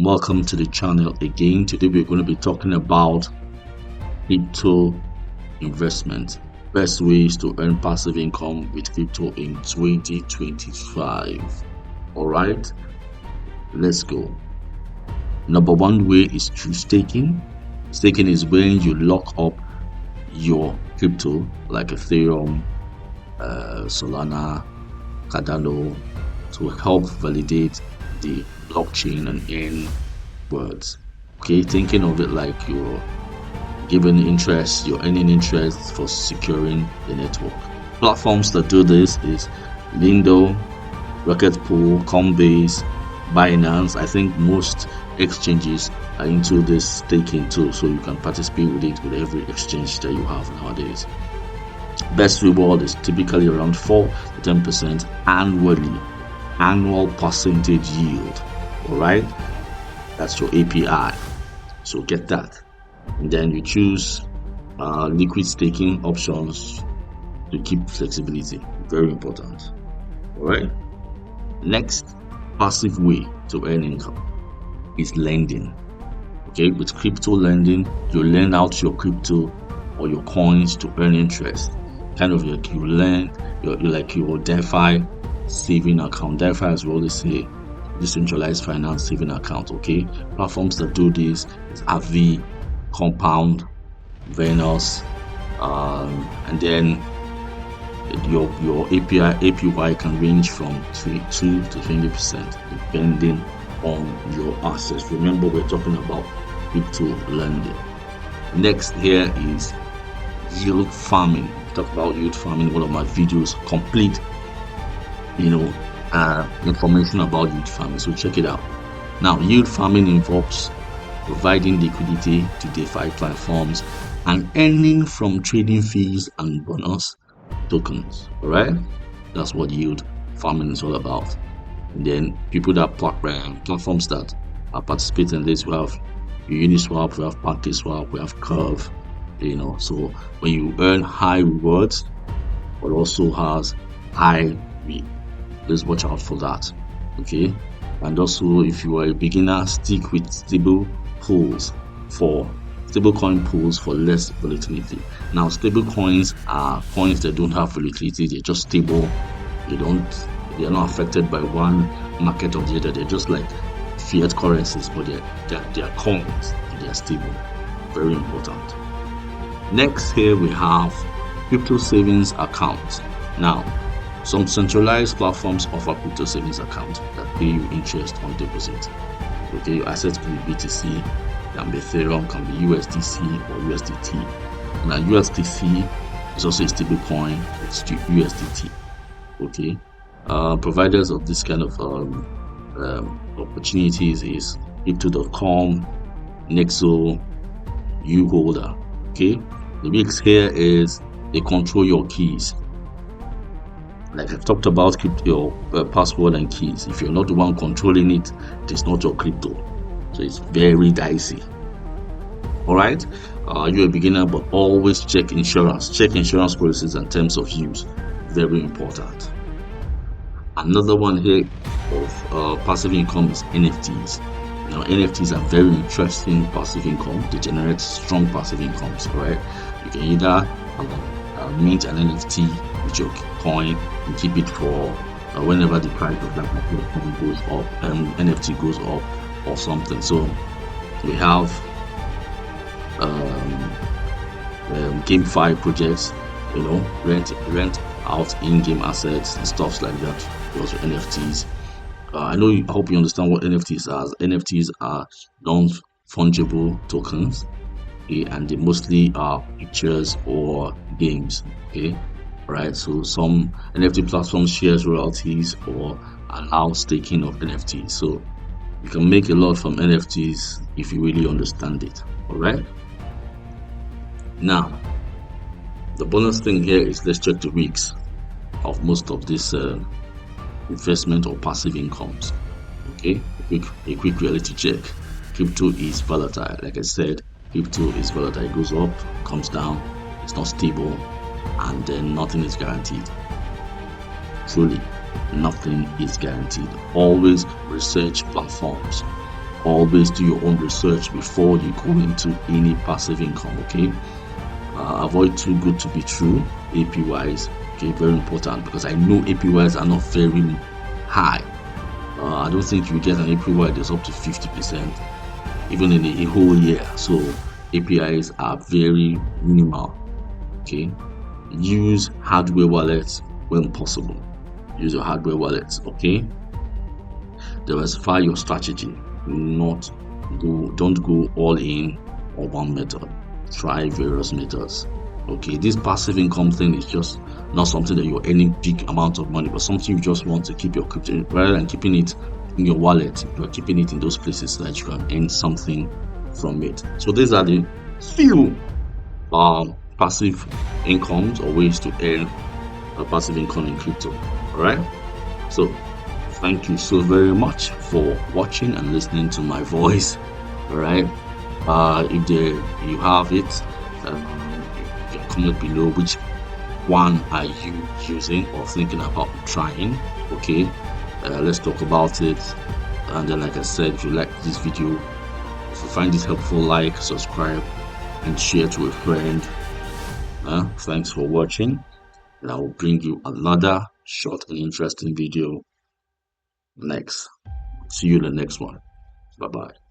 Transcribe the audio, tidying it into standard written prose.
welcome to the channel again. Today we're going to be talking about crypto investment, best ways to earn passive income with crypto in 2025. All right, let's go. Number one way is through staking. Staking is when you lock up your crypto like Ethereum, Solana, Cardano to help validate the blockchain and earn words. Okay, thinking of it like you're giving interest, you're earning interest for securing the network. Platforms that do this is Lindo, Rocket Pool, Coinbase, Binance. I think most exchanges are into this staking too, so you can participate with it with every exchange that you have nowadays. Best reward is typically around 4 to 10% annually, annual percentage yield. All right, that's your API, so get that. And then you choose liquid staking options to keep flexibility, very important. All right, next passive way to earn income is lending. Okay, with crypto lending, you lend out your crypto or your coins to earn interest, kind of like you lend your DeFi saving account. DeFi, as we always say, decentralized finance saving account. Okay, platforms that do this is Avi, Compound, Venus, and then your APY can range from 2 to 20% depending on your assets. Remember, we're talking about crypto lending. Next here is yield farming. Talk about yield farming, one of my videos, complete information about yield farming, so check it out. Now, yield farming involves providing liquidity to DeFi platforms and earning from trading fees and bonus tokens. All right, that's what yield farming is all about. And then people that platforms that are participating in this, we have Uniswap, we have PancakeSwap, we have Curve. So when you earn high rewards, but also has high risk, please watch out for that. Okay, and also if you are a beginner, stick with stablecoin pools for less volatility. Now, stable coins are coins that don't have volatility, they're just stable. They are not affected by one market or the other. They're just like fiat currencies, but they're coins, they're stable. Very important. Next, here we have crypto savings accounts. Now, some centralized platforms offer crypto savings accounts that pay you interest on deposit. Okay, your assets can be BTC, can be Ethereum, can be USDC or USDT. Now, USDC is also a stable coin. It's USDT. Okay, providers of this kind of opportunities is Crypto.com, Nexo, uHolder. Okay, the mix here is they control your keys. Like I've talked about, keep your password and keys. If you're not the one controlling it, it's not your crypto, so it's very dicey. All right, you're a beginner, but always check insurance policies and terms of use, very important. Another one here of passive income is NFTs. Now, NFTs are very interesting passive income. They generate strong passive incomes. All right, you can either mint an NFT with your coin and keep it for whenever the price of that coin goes up, NFT goes up or something. So we have GameFi projects, rent out in-game assets and stuff like that. Those are NFTs. I hope you understand what NFTs are. NFTs are non-fungible tokens, okay, and they mostly are pictures or games. Okay, right. So some NFT platforms shares royalties or allow staking of NFTs. So you can make a lot from NFTs if you really understand it. All right. Now, the bonus thing here is let's check the risks of most of this investment or passive incomes. Okay, a quick reality check. Crypto is volatile. Like I said, crypto is volatile. It goes up, comes down, it's not stable, and then nothing is guaranteed. Truly, nothing is guaranteed. Always research platforms. always do your own research before you go into any passive income. Okay, avoid too good to be true APYs. Okay, very important, because I know APYs are not very high. I don't think you get an APY that's up to 50% even in a whole year. So APIs are very minimal. Okay, use hardware wallets when possible. Use your hardware wallets. Okay, diversify your strategy. Don't go all in on one method. Try various methods. Okay, this passive income thing is just not something that you're earning big amount of money, but something you just want to keep your crypto, rather than keeping it in your wallet. You're keeping it in those places so that you can earn something from it. So these are the few passive incomes or ways to earn a passive income in crypto. All right. So thank you so very much for watching and listening to my voice. All right. If you have it, you can comment below which one are you using or thinking about trying. Okay. Let's talk about it. And then, like I said, if you like this video, if you find this helpful, like, subscribe, and share to a friend. Thanks for watching, and I will bring you another short and interesting video next. See you in the next one. Bye bye.